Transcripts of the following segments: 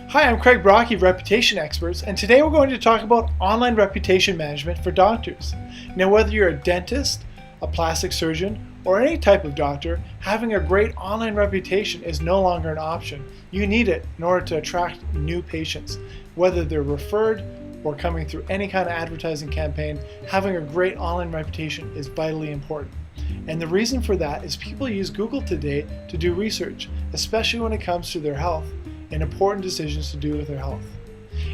Hi, I'm Craig Brocky of Reputation Experts, and today we're going to talk about online reputation management for doctors. Now, whether you're a dentist, a plastic surgeon, or any type of doctor, having a great online reputation is no longer an option. You need it in order to attract new patients. Whether they're referred or coming through any kind of advertising campaign, having a great online reputation is vitally important. And the reason for that is people use Google today to do research, especially when it comes to their health and important decisions to do with their health.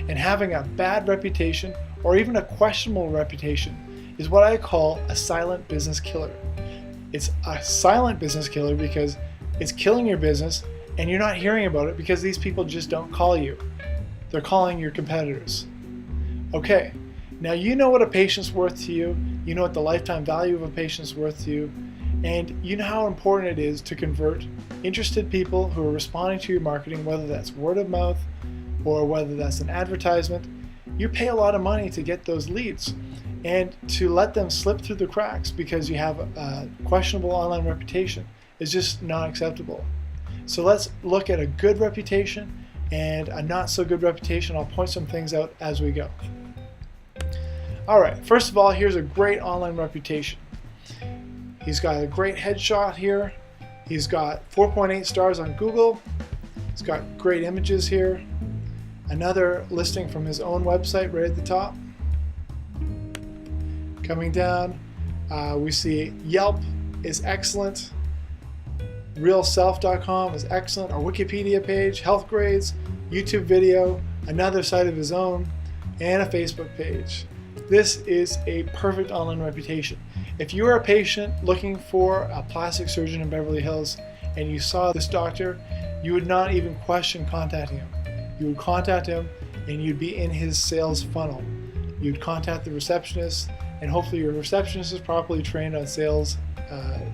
And having a bad reputation or even a questionable reputation is what I call a silent business killer. It's a silent business killer because it's killing your business and you're not hearing about it because these people just don't call you. They're calling your competitors. Okay, now you know what a patient's worth to you, you know what the lifetime value of a patient's worth to you, and you know how important it is to convert interested people who are responding to your marketing, whether that's word of mouth or whether that's an advertisement. You pay a lot of money to get those leads, and to let them slip through the cracks because you have a questionable online reputation is just not acceptable. So let's look at a good reputation and a not so good reputation. I'll point some things out as we go. Alright, first of all, here's a great online reputation. He's got a great headshot here. He's got 4.8 stars on Google. He's got great images here. Another listing from his own website right at the top. Coming down, we see Yelp is excellent. RealSelf.com is excellent. Our Wikipedia page, health grades, YouTube video, another site of his own, and a Facebook page. This is a perfect online reputation. If you are a patient looking for a plastic surgeon in Beverly Hills and you saw this doctor, you would not even question contacting him. You would contact him and you'd be in his sales funnel. You'd contact the receptionist, and hopefully your receptionist is properly trained on sales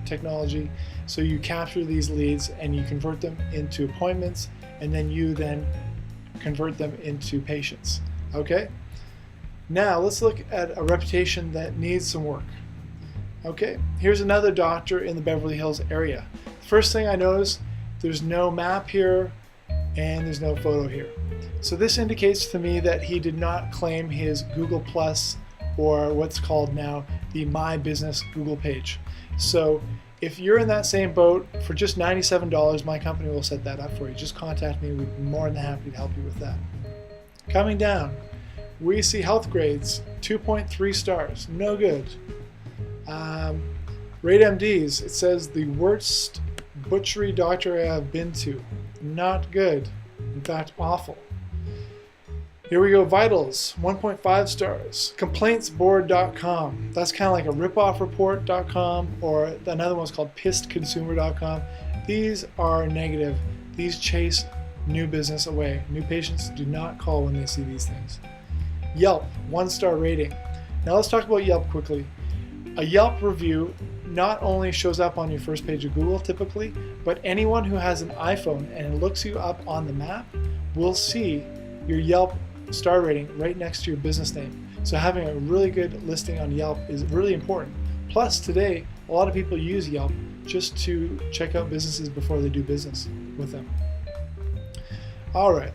technology, so you capture these leads and you convert them into appointments, and then you convert them into patients. Okay? Now let's look at a reputation that needs some work. Okay, here's another doctor in the Beverly Hills area. First thing I notice, there's no map here and there's no photo here. So this indicates to me that he did not claim his Google Plus, or what's called now the My Business Google page. So if you're in that same boat, for just $97, my company will set that up for you. Just contact me, we'd be more than happy to help you with that. Coming down, we see health grades, 2.3 stars, no good. Rate MDs, it says the worst butchery doctor I have been to, not good, in fact awful. Here we go, vitals, 1.5 stars. Complaintsboard.com, that's kind of like a ripoffreport.com, or another one's called pissedconsumer.com. These are negative. These chase new business away. New patients do not call when they see these things. Yelp, 1-star rating. Now let's talk about Yelp quickly. A Yelp review not only shows up on your first page of Google typically, but anyone who has an iPhone and looks you up on the map will see your Yelp star rating right next to your business name. So having a really good listing on Yelp is really important. Plus today, a lot of people use Yelp just to check out businesses before they do business with them. Alright,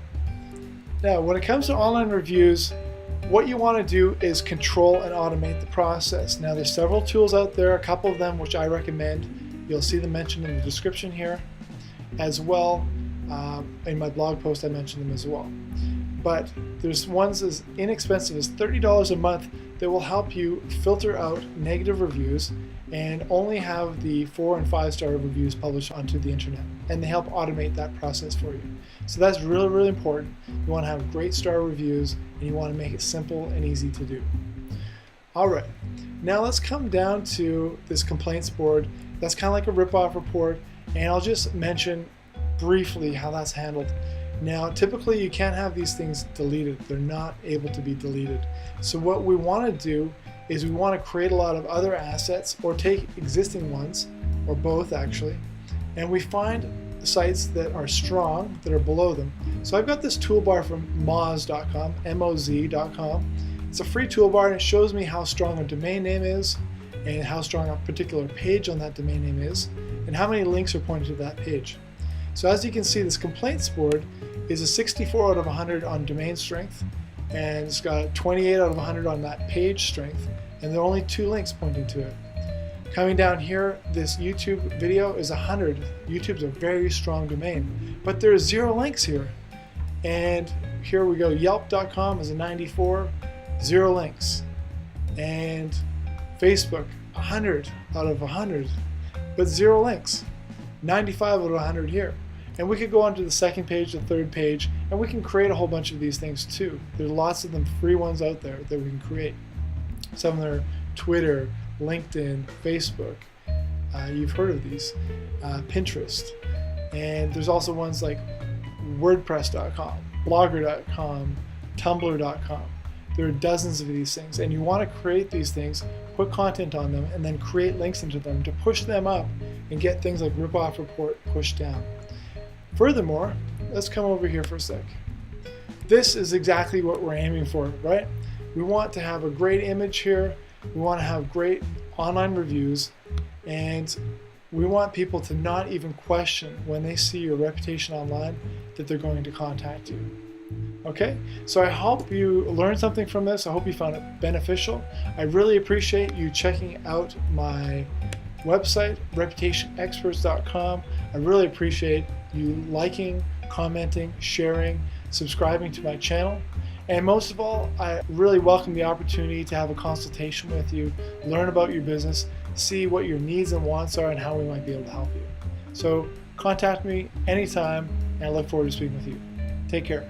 now when it comes to online reviews, what you want to do is control and automate the process. Now there's several tools out there, a couple of them which I recommend. You'll see them mentioned in the description here as well. In my blog post I mentioned them as well. But there's ones as inexpensive as $30 a month that will help you filter out negative reviews and only have the 4 and 5-star reviews published onto the internet, and they help automate that process for you. So that's really, really important. You want to have great star reviews and you want to make it simple and easy to do. Alright, now let's come down to this complaints board. That's kind of like a rip-off report, and I'll just mention briefly how that's handled. Now typically you can't have these things deleted. They're not able to be deleted. So what we want to do is we want to create a lot of other assets, or take existing ones, or both actually, and we find sites that are strong that are below them. So I've got this toolbar from Moz.com, M-O-Z.com. It's a free toolbar and it shows me how strong a domain name is and how strong a particular page on that domain name is and how many links are pointed to that page. So as you can see, this complaints board is a 64 out of 100 on domain strength, and it's got 28 out of 100 on that page strength, and there are only 2 links pointing to it. Coming down here, this YouTube video is 100. YouTube's a very strong domain, but there's 0 links here. And here we go, Yelp.com is a 94, 0 links. And Facebook, 100 out of 100, but 0 links. 95 out of 100 here. And we could go on to the second page, the third page, and we can create a whole bunch of these things too. There's lots of them, free ones out there that we can create. Some of them are Twitter, LinkedIn, Facebook. You've heard of these. Pinterest. And there's also ones like WordPress.com, Blogger.com, Tumblr.com. There are dozens of these things, and you want to create these things, put content on them, and then create links into them to push them up and get things like Ripoff Report pushed down. Furthermore, let's come over here for a sec. This is exactly what we're aiming for, right? We want to have a great image here. We want to have great online reviews, and we want people to not even question when they see your reputation online that they're going to contact you. Okay, so I hope you learned something from this. I hope you found it beneficial. I really appreciate you checking out my website, reputationexperts.com. I really appreciate you liking, commenting, sharing, subscribing to my channel. And most of all, I really welcome the opportunity to have a consultation with you, learn about your business, see what your needs and wants are, and how we might be able to help you. So contact me anytime, and I look forward to speaking with you. Take care.